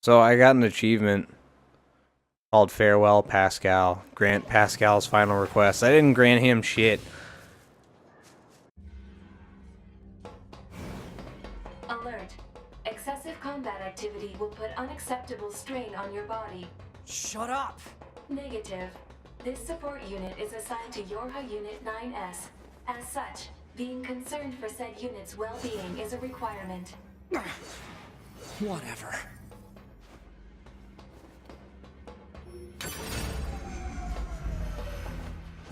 So I got an achievement called Farewell Pascal. Grant Pascal's final request. I didn't grant him shit. Alert. Excessive combat activity will put unacceptable strain on your body. Shut up! Negative. This support unit is assigned to Yorha Unit 9S. As such, being concerned for said unit's well-being is a requirement. Whatever.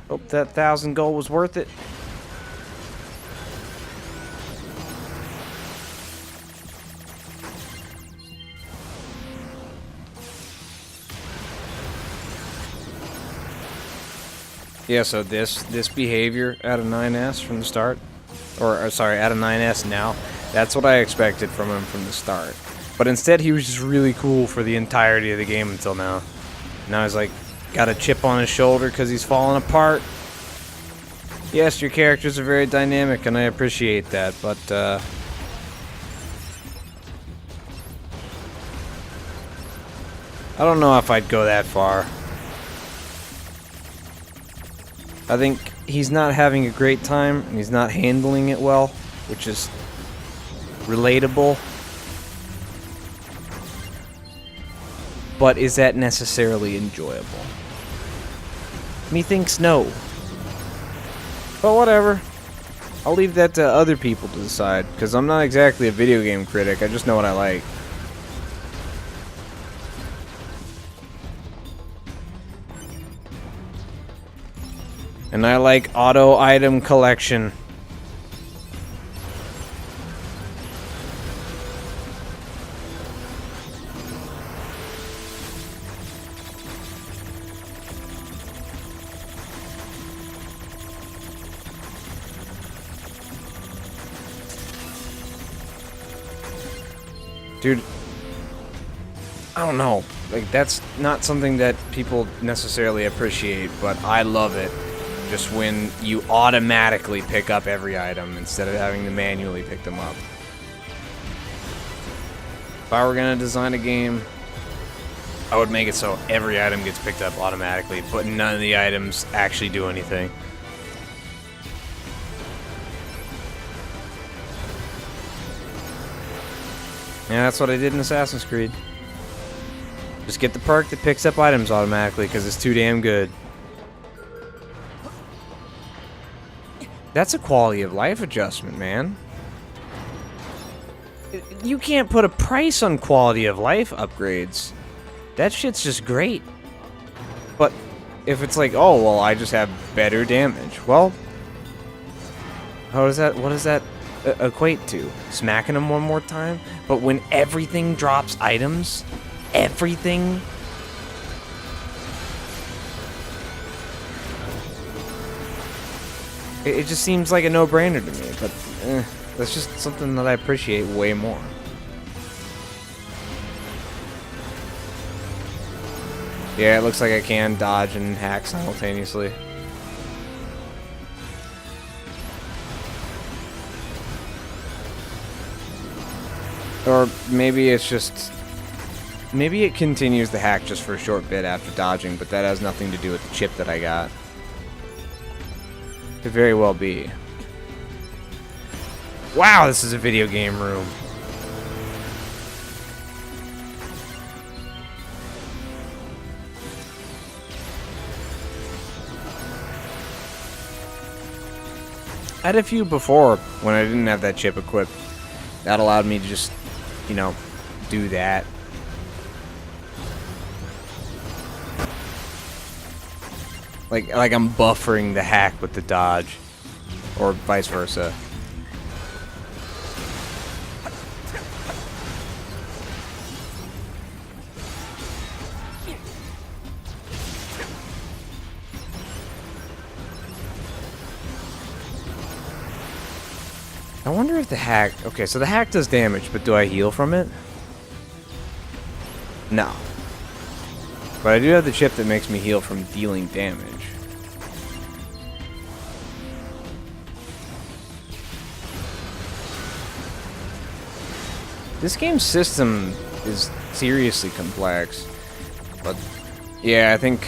Hope that 1,000 gold was worth it. Yeah, so this behavior out of 9S from the start, or sorry, out of 9S now, that's what I expected from him from the start. But instead, he was just really cool for the entirety of the game until now. Now he's like, got a chip on his shoulder because he's falling apart. Yes, your characters are very dynamic, and I appreciate that, but, I don't know if I'd go that far. I think he's not having a great time, and he's not handling it well, which is relatable. But is that necessarily enjoyable? Methinks no. But whatever. I'll leave that to other people to decide, because I'm not exactly a video game critic, I just know what I like. And I like auto item collection. Dude, I don't know. Like, that's not something that people necessarily appreciate, but I love it. Just when you automatically pick up every item instead of having to manually pick them up. If I were gonna design a game, I would make it so every item gets picked up automatically, but none of the items actually do anything. Yeah, that's what I did in Assassin's Creed. Just get the perk that picks up items automatically, because it's too damn good. That's a quality of life adjustment, man. You can't put a price on quality of life upgrades. That shit's just great. But if it's like, oh, well, I just have better damage. Well, what does that equate to? Smacking them one more time? But when everything drops items, everything... It just seems like a no-brainer to me, but that's just something that I appreciate way more. Yeah, it looks like I can dodge and hack simultaneously. Or maybe it's just... Maybe it continues the hack just for a short bit after dodging, but that has nothing to do with the chip that I got. Could very well be. Wow, this is a video game room. I had a few before when I didn't have that chip equipped. That allowed me to just, you know, do that. Like I'm buffering the hack with the dodge, or vice versa. I wonder if the hack... Okay, so the hack does damage, but do I heal from it? No. But I do have the chip that makes me heal from dealing damage. This game's system is seriously complex. But yeah, I think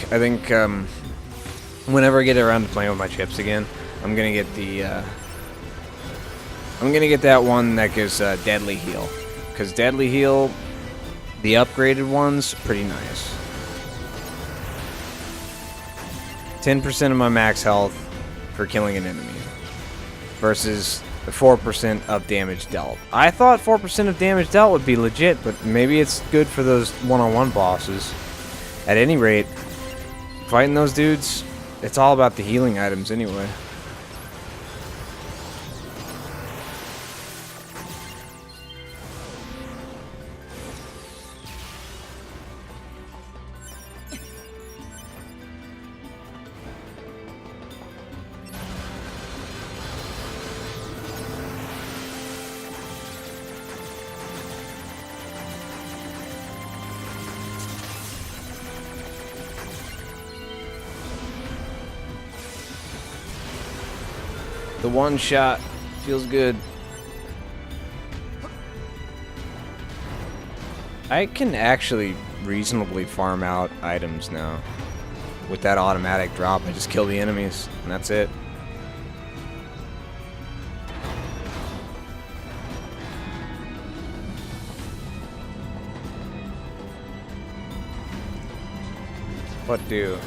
whenever I get around to playing with my chips again, I'm gonna get that one that gives deadly heal, because deadly heal, the upgraded ones, pretty nice. 10% of my max health for killing an enemy versus the 4% of damage dealt. I thought 4% of damage dealt would be legit, but maybe it's good for those one-on-one bosses. At any rate, fighting those dudes, it's all about the healing items anyway. The one shot feels good. I can actually reasonably farm out items now. With that automatic drop, I just kill the enemies, and that's it. What do?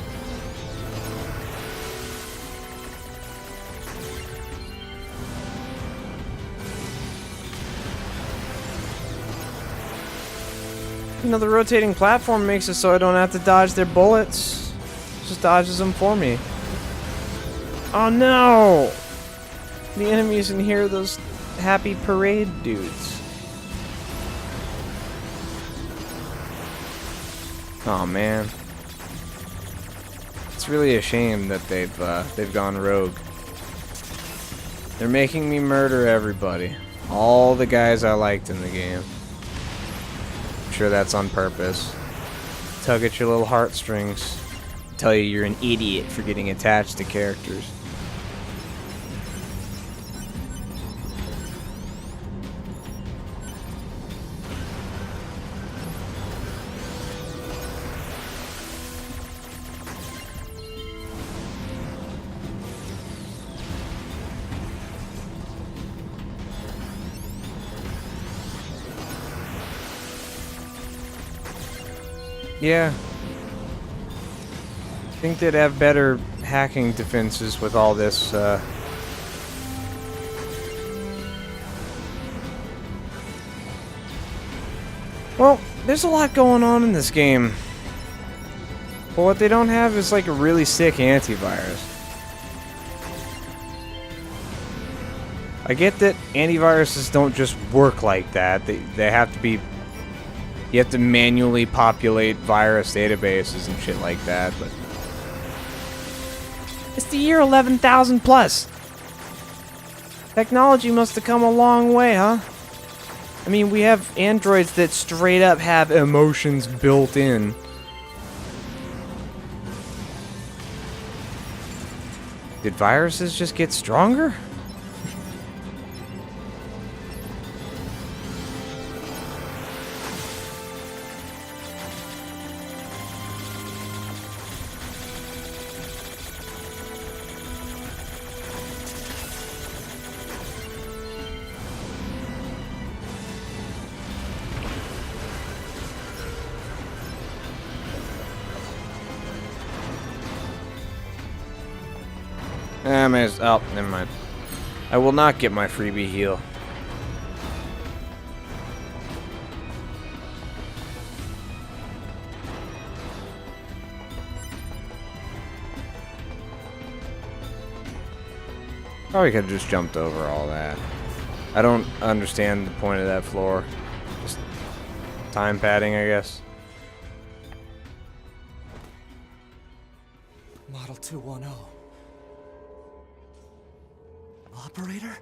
You know, the rotating platform makes it so I don't have to dodge their bullets. It just dodges them for me. Oh no! The enemies in here are those happy parade dudes. Oh man. It's really a shame that they've gone rogue. They're making me murder everybody. All the guys I liked in the game. Sure, that's on purpose. Tug at your little heartstrings. Tell you you're an idiot for getting attached to characters. Yeah. I think they'd have better hacking defenses with all this, Well, there's a lot going on in this game. But what they don't have is like a really sick antivirus. I get that antiviruses don't just work like that. They have to be... You have to manually populate virus databases and shit like that, but... It's the year 11,000 plus! Technology must have come a long way, huh? I mean, we have androids that straight up have emotions built in. Did viruses just get stronger? Oh, never mind. I will not get my freebie heal. Probably could have just jumped over all that. I don't understand the point of that floor. Just time padding, I guess. Model 210. Operator?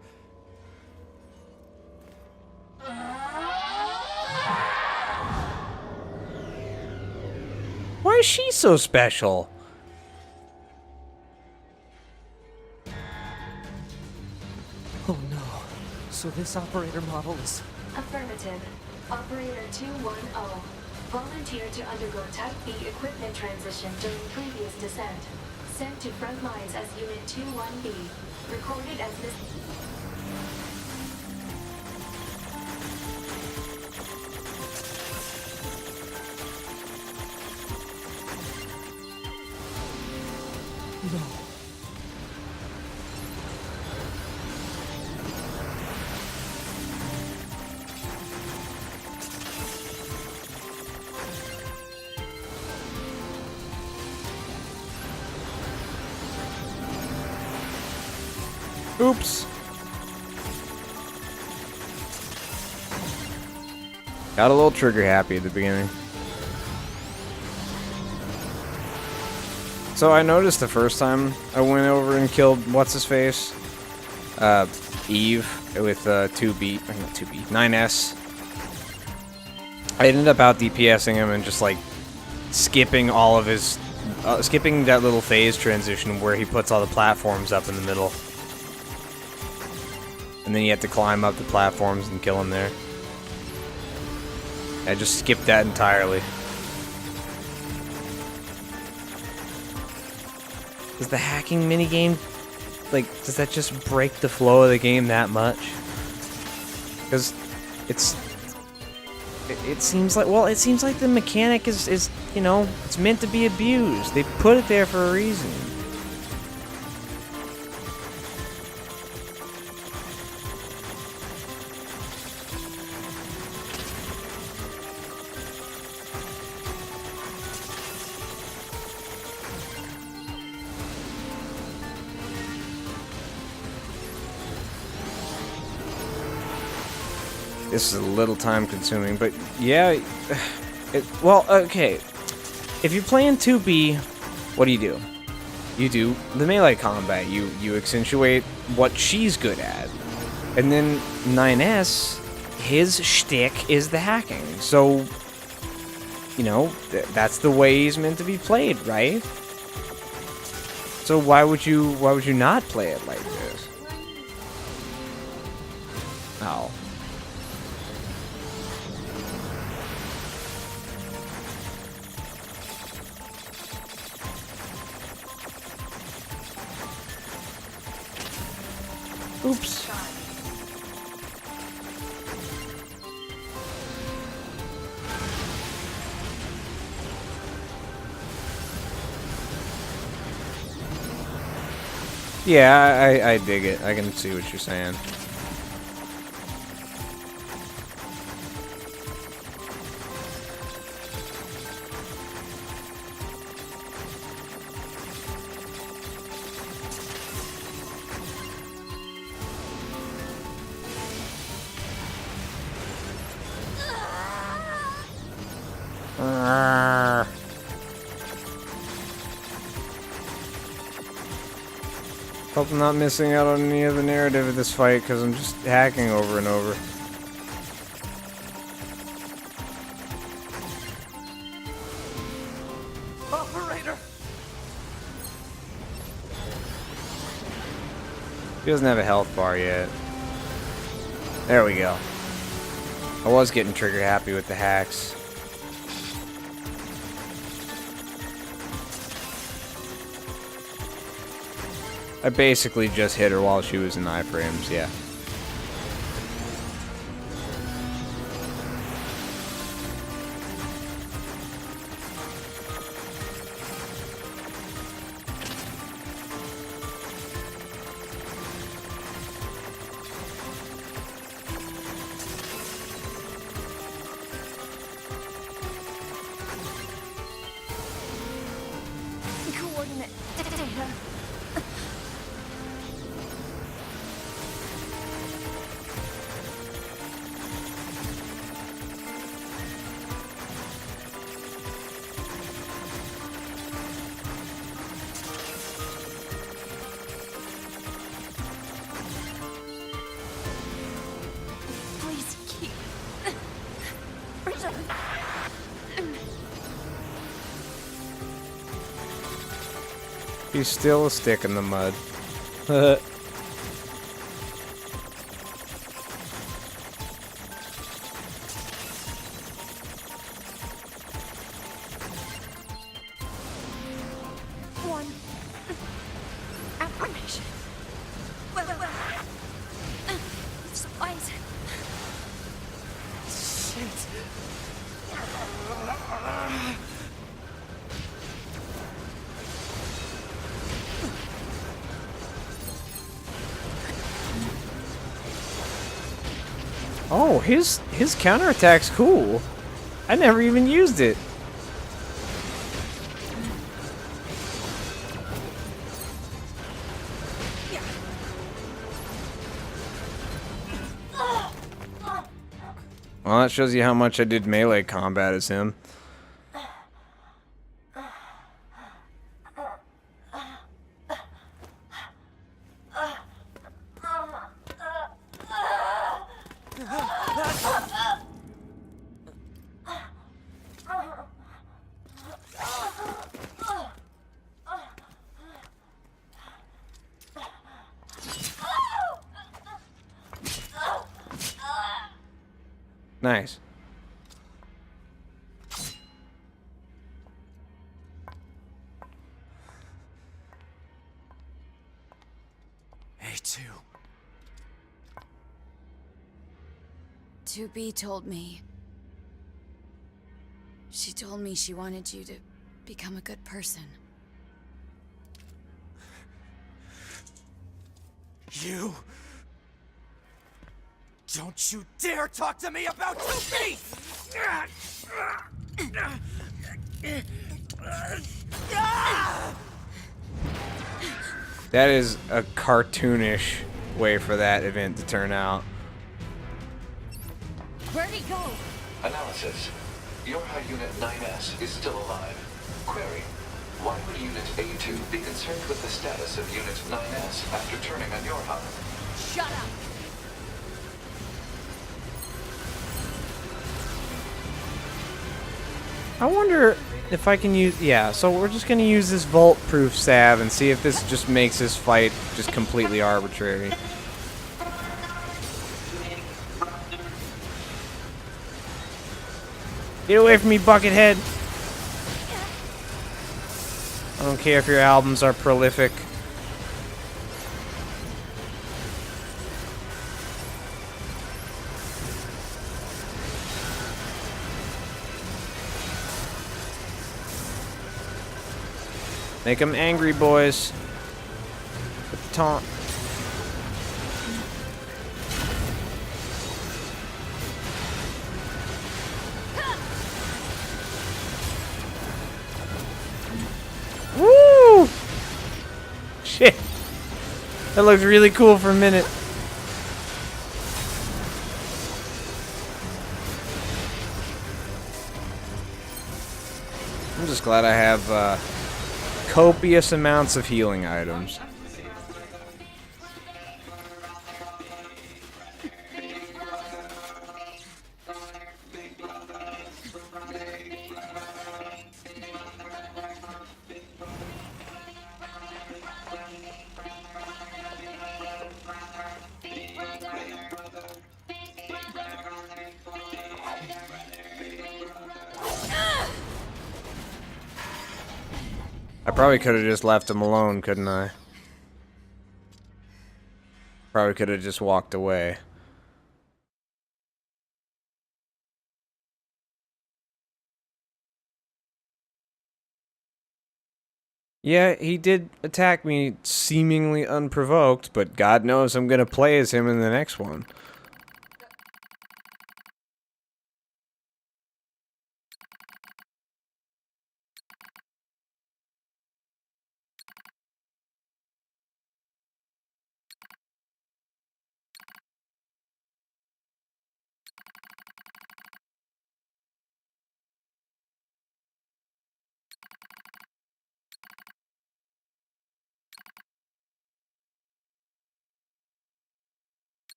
Why is she so special? Oh no. So this operator model is... Affirmative. Operator 210 volunteered to undergo Type B equipment transition during previous descent. Sent to front lines as Unit 21B. Recorded as this. No. Oops. Got a little trigger happy at the beginning. So I noticed the first time I went over and killed what's-his-face? Eve with 2B, not 2B, 9S. I ended up out DPSing him and just like skipping all of his, skipping that little phase transition where he puts all the platforms up in the middle. And then you have to climb up the platforms and kill him there. I just skipped that entirely. Does the hacking minigame, like, does that just break the flow of the game that much? Because it seems like, well, it seems like the mechanic is, you know, it's meant to be abused. They put it there for a reason. This is a little time consuming, but yeah, well, okay. If you're playing 2B, what do? You do the melee combat. You accentuate what she's good at. And then 9S, his shtick is the hacking. So, you know, that's the way he's meant to be played, right? So why would you not play it like this? Oh. Oops. Yeah, I dig it. I can see what you're saying. Hope I'm not missing out on any of the narrative of this fight because I'm just hacking over and over. Operator! He doesn't have a health bar yet. There we go. I was getting trigger happy with the hacks. I basically just hit her while she was in iframes, yeah. Coordinate data. Please keep. He's still a stick in the mud. Oh, his counterattack's cool. I never even used it. Well, that shows you how much I did melee combat as him. Nice. A2. 2B told me. She told me she wanted you to become a good person. You... Don't you dare talk to me about 2B! That is a cartoonish way for that event to turn out. Where'd he go? Analysis. Your high unit 9S is still alive. Query. Why would Unit A2 be concerned with the status of Unit 9S after turning on your hub? Shut up! I wonder if I can use... Yeah, so we're just going to use this Vault-proof salve and see if this just makes this fight just completely arbitrary. Get away from me, Buckethead! I don't care if your albums are prolific. Make them angry, boys. With the taunt. Woo! Shit. That looks really cool for a minute. I'm just glad I have copious amounts of healing items. I probably could have just left him alone, couldn't I? Probably could have just walked away. Yeah, he did attack me seemingly unprovoked, but God knows I'm gonna play as him in the next one.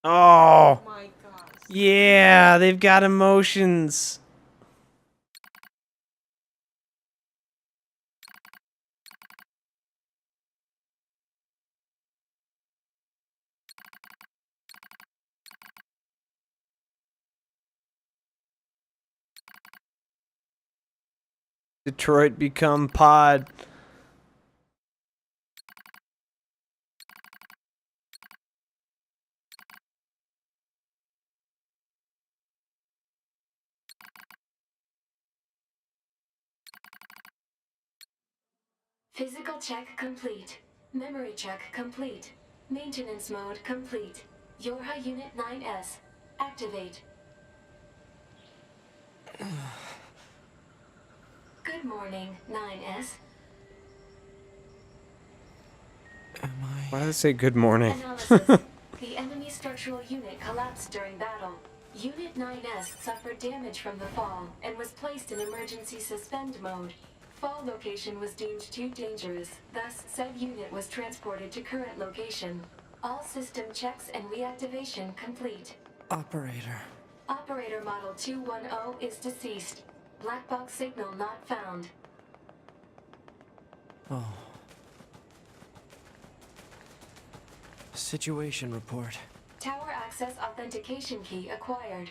Oh! Yeah, they've got emotions. Detroit become pod. Physical check complete. Memory check complete. Maintenance mode complete. Yorha Unit 9S. Activate. Good morning, 9S. Why did it say good morning? Analysis. The enemy structural unit collapsed during battle. Unit 9S suffered damage from the fall and was placed in emergency suspend mode. Fall location was deemed too dangerous, thus said unit was transported to current location. All system checks and reactivation complete. Operator. Operator Model 210 is deceased. Black box signal not found. Oh. Situation report. Tower access authentication key acquired.